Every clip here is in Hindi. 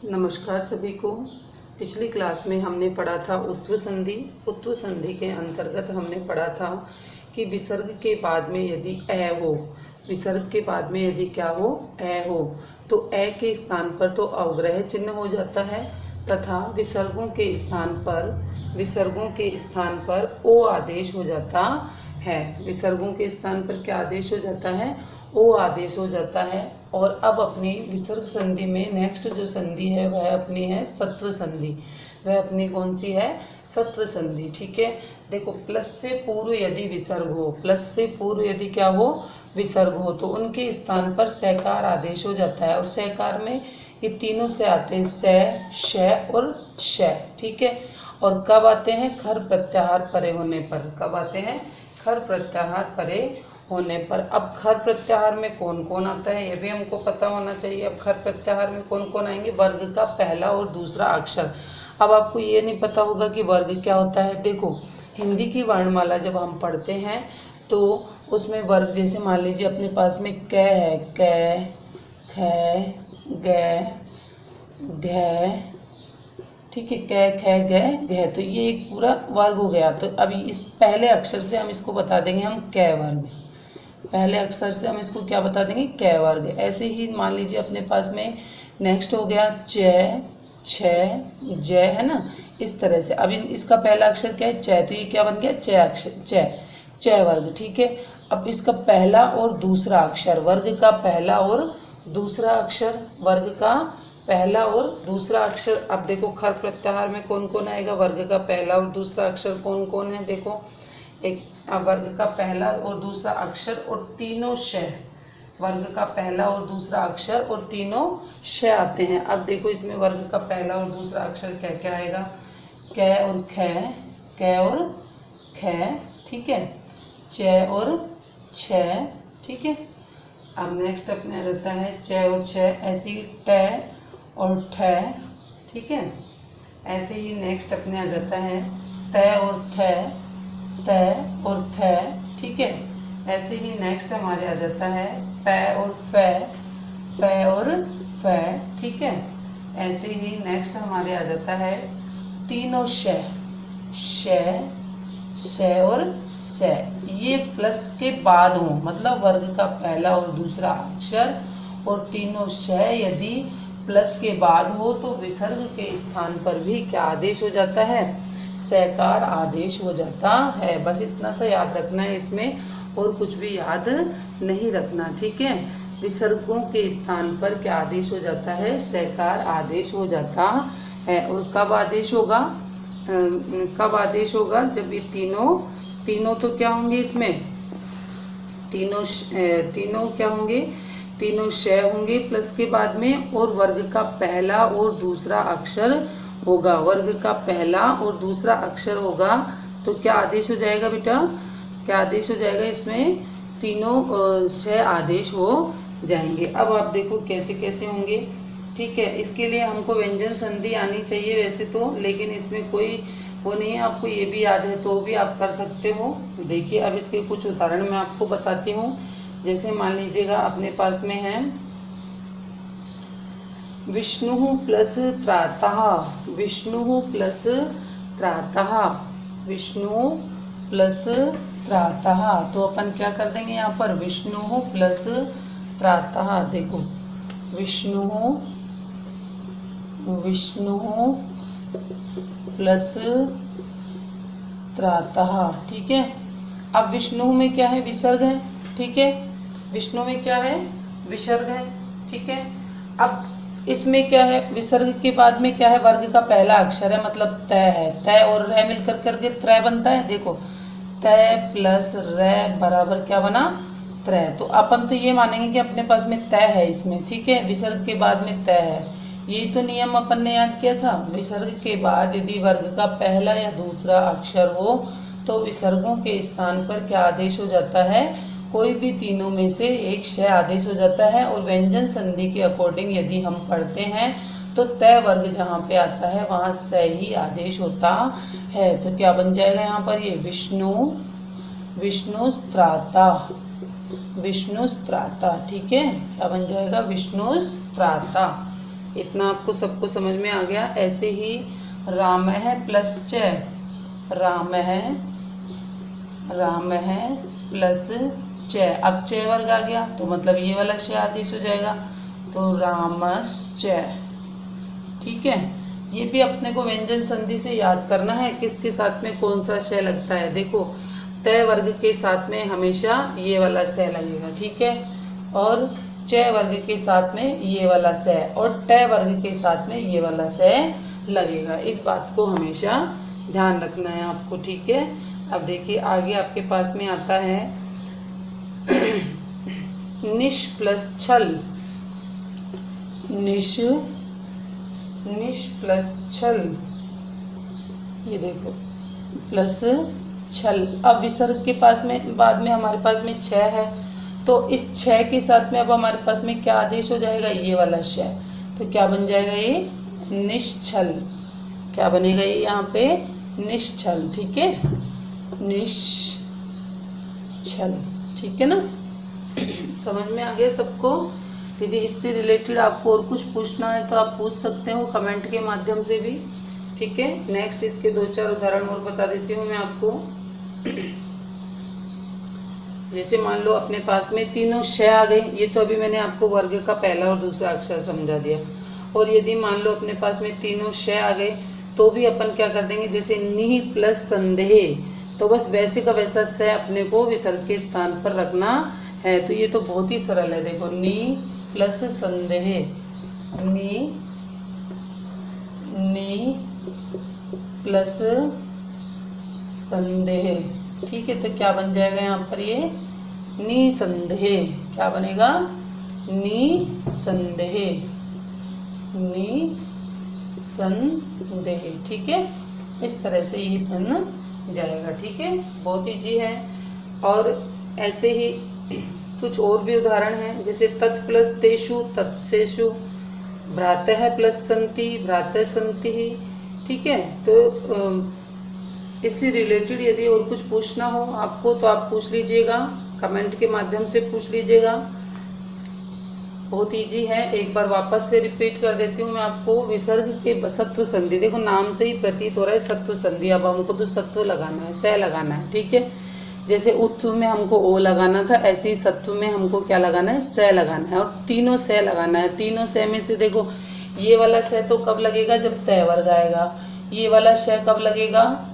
नमस्कार सभी को। पिछली क्लास में हमने पढ़ा था उत्व संधि। उत्व संधि के अंतर्गत हमने पढ़ा था कि विसर्ग के बाद में यदि ए हो, विसर्ग के बाद में यदि क्या हो, ए हो, तो ए के स्थान पर तो अवग्रह चिन्ह हो जाता है तथा विसर्गों के स्थान पर ओ आदेश हो जाता है। विसर्गों के स्थान पर क्या आदेश हो जाता है? ओ आदेश हो जाता है। और अब अपनी विसर्ग संधि में नेक्स्ट जो संधि है वह अपनी है सत्व संधि। वह अपनी कौन सी है? सत्व संधि। ठीक है, देखो प्लस से पूर्व यदि विसर्ग हो, प्लस से पूर्व यदि क्या हो, विसर्ग हो, तो उनके स्थान पर सैकार आदेश हो जाता है। और सैकार में ये तीनों से आते हैं, से, श और श। ठीक है, और कब आते हैं? खर प्रत्याहार परे होने पर। कब आते हैं? खर प्रत्याहार परे होने पर। अब खर प्रत्याहार में कौन कौन आता है ये भी हमको पता होना चाहिए। अब खर प्रत्याहार में कौन कौन आएंगे? वर्ग का पहला और दूसरा अक्षर। अब आपको ये नहीं पता होगा कि वर्ग क्या होता है। देखो हिंदी की वर्णमाला जब हम पढ़ते हैं तो उसमें वर्ग, जैसे मान लीजिए अपने पास में क है, क, ख, ग, घ, ठीक है, क, ख, ग, घ, तो ये एक पूरा वर्ग हो गया। तो अभी इस पहले अक्षर से हम इसको बता देंगे हम क वर्ग। पहले अक्षर से हम इसको क्या बता देंगे? क वर्ग। ऐसे ही मान लीजिए अपने पास में नेक्स्ट हो गया च, छ, ज, है ना, इस तरह से। अब इसका पहला अक्षर क्या है? च, तो ये क्या बन गया? च अक्षर, च वर्ग। ठीक है, अब इसका पहला और दूसरा अक्षर, वर्ग का पहला और दूसरा अक्षर, वर्ग का पहला और दूसरा अक्षर। अब देखो खर प्रत्याहार में कौन कौन आएगा? वर्ग का पहला और दूसरा अक्षर कौन कौन है? देखो एक वर्ग का पहला और दूसरा अक्षर और तीनों श, वर्ग का पहला और दूसरा अक्षर और तीनों श आते हैं। अब देखो इसमें वर्ग का पहला और दूसरा अक्षर क्या क्या आएगा? क और ख, क और ख, ठीक है, च और छ, ठीक है। अब नेक्स्ट अपने रहता है च और छ, ऐसे ही ट और ठ, ठीक है। ऐसे ही नेक्स्ट अपने आ जाता है त और थ, त और थ, ठीक है। ऐसे ही नेक्स्ट हमारे आ जाता है प और फ, प और फ, ठीक है। ऐसे ही नेक्स्ट हमारे आ जाता है तीनों श, श, श और स। ये प्लस के बाद हो, मतलब वर्ग का पहला और दूसरा अक्षर और तीनों श यदि प्लस के बाद हो तो विसर्ग के स्थान पर भी क्या आदेश हो जाता है? सैकार आदेश हो जाता है। बस इतना सा याद रखना है इसमें, और कुछ भी याद नहीं रखना। ठीक है, विसर्गों के स्थान पर क्या आदेश हो जाता है? सैकार आदेश हो जाता है। और कब आदेश होगा? कब आदेश होगा? जब ये तीनों तो क्या होंगे इसमें? तीनों क्या होंगे? तीनों श होंगे प्लस के बाद में, और वर्ग का पहला और दूसरा अक्षर होगा। वर्ग का पहला और दूसरा अक्षर होगा तो क्या आदेश हो जाएगा बेटा? क्या आदेश हो जाएगा? इसमें तीनों श आदेश हो जाएंगे। अब आप देखो कैसे कैसे होंगे। ठीक है, इसके लिए हमको व्यंजन संधि आनी चाहिए वैसे तो, लेकिन इसमें कोई वो नहीं है। आपको ये भी याद है तो भी आप कर सकते हो। देखिए अब इसके कुछ उदाहरण मैं आपको बताती हूँ। जैसे मान लीजिएगा अपने पास में है विष्णु प्लस त्रातः, विष्णु प्लस त्रातः, विष्णु प्लस त्रातः। तो अपन क्या कर देंगे यहाँ पर? विष्णु प्लस त्रातः। देखो विष्णु प्लस त्रातः, ठीक है। अब विष्णु में क्या है? विसर्ग है, ठीक है। विष्णु में क्या है? विसर्ग है, ठीक है। अब इसमें क्या है? विसर्ग के बाद में क्या है? वर्ग का पहला अक्षर है, मतलब त है। त और र मिल करके त्र बनता है। देखो त प्लस र बराबर क्या बना? त्र। तो अपन तो ये मानेंगे कि अपने पास में त है इसमें, ठीक है। विसर्ग के बाद में त है, यही तो नियम अपन ने याद किया था। विसर्ग के बाद यदि वर्ग का पहला या दूसरा अक्षर हो तो विसर्गों के स्थान पर क्या आदेश हो जाता है? कोई भी तीनों में से एक श आदेश हो जाता है। और व्यंजन संधि के अकॉर्डिंग यदि हम पढ़ते हैं तो तय वर्ग जहाँ पे आता है वहाँ स ही आदेश होता है। तो क्या बन जाएगा यहाँ पर? ये विष्णु स्त्राता, ठीक है। क्या बन जाएगा? विष्णु स्त्राता, इतना आपको सबको समझ में आ गया। ऐसे ही रामः प्लस च, रामः प्लस च, अब च वर्ग आ गया तो मतलब ये वाला श आदेश हो जाएगा, तो रामश्च। ठीक है, ये भी अपने को व्यंजन संधि से याद करना है किसके साथ में कौन सा श लगता है। देखो तय वर्ग के साथ में हमेशा ये वाला स लगेगा, ठीक है, और च वर्ग के साथ में ये वाला स, और ट वर्ग के साथ में ये वाला स लगेगा। इस बात को हमेशा ध्यान रखना है आपको, ठीक है। अब देखिए आगे आपके पास में आता है निश प्लस छल, निश प्लस छल, ये देखो प्लस छल। अब विसर्ग के पास में बाद में हमारे पास में छ है, तो इस छ के साथ में अब हमारे पास में क्या आदेश हो जाएगा, ये वाला श, तो क्या बन जाएगा ये निश्छल। क्या बनेगा ये यहाँ पे निश्छल, ठीक है, निश्छल, ठीक है ना। समझ में आ गया सबको। यदि इससे रिलेटेड आपको और कुछ पूछना है तो आप पूछ सकते हो कमेंट के माध्यम से भी, ठीक है। नेक्स्ट इसके 2-4 उदाहरण और बता देती हूँ मैं आपको। जैसे मान लो अपने पास में तीनों श आ गए, ये तो अभी मैंने आपको वर्ग का पहला और दूसरा अक्षर समझा दिया। और यदि मान लो अपने पास में तीनों श आ गए तो भी अपन क्या कर देंगे, जैसे निह प्लस संदेह, तो बस वैसे का वैसा स अपने को विसर्ग के स्थान पर रखना है। तो ये तो बहुत ही सरल है, देखो नी प्लस संदेह, नी प्लस संदेह, ठीक है, तो क्या बन जाएगा यहाँ पर ये निसंदेह। क्या बनेगा निसंदेह, निसंदेह, ठीक है। इस तरह से ये बन जाएगा, ठीक है, बहुत ईजी है। और ऐसे ही कुछ और भी उदाहरण हैं, जैसे तत् प्लस तेषु, तत्सेषु, भ्रातः प्लस संति, भ्रातः संति, ठीक है। तो इससे रिलेटेड यदि और कुछ पूछना हो आपको तो आप पूछ लीजिएगा, कमेंट के माध्यम से पूछ लीजिएगा। बहुत इजी है, एक बार वापस से रिपीट कर देती हूँ मैं आपको। विसर्ग के सत्व संधि, देखो नाम से ही प्रतीत हो रहा है सत्व संधि, अब हमको तो सत्व लगाना है, स लगाना है, ठीक है। जैसे उत्व में हमको ओ लगाना था, ऐसे ही सत्व में हमको क्या लगाना है, स लगाना है, और तीनों स लगाना है। तीनों स में से देखो ये वाला स तो कब लगेगा, जब तय वर्ग आएगा, ये वाला श कब लगेगा,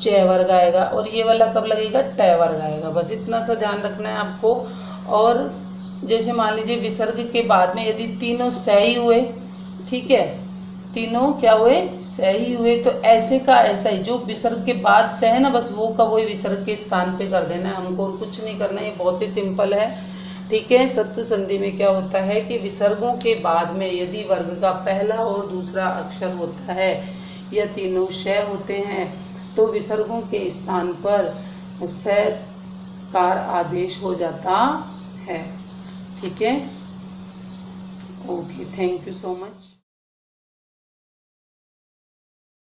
च वर्ग आएगा, और ये वाला कब लगेगा, ट वर्ग आएगा। बस इतना सा ध्यान रखना है आपको। और जैसे मान लीजिए विसर्ग के बाद में यदि तीनों सही हुए, ठीक है, तीनों क्या हुए, सही हुए, तो ऐसे का ऐसा ही, जो विसर्ग के बाद स है ना, बस वो का वही विसर्ग के स्थान पे कर देना है हमको, और कुछ नहीं करना है। ये बहुत ही सिंपल है, ठीक है। सत्व संधि में क्या होता है कि विसर्गों के बाद में यदि वर्ग का पहला और दूसरा अक्षर होता है या तीनों श होते हैं तो विसर्गों के स्थान पर स कार आदेश हो जाता है, ठीक है। Okay, thank you so much.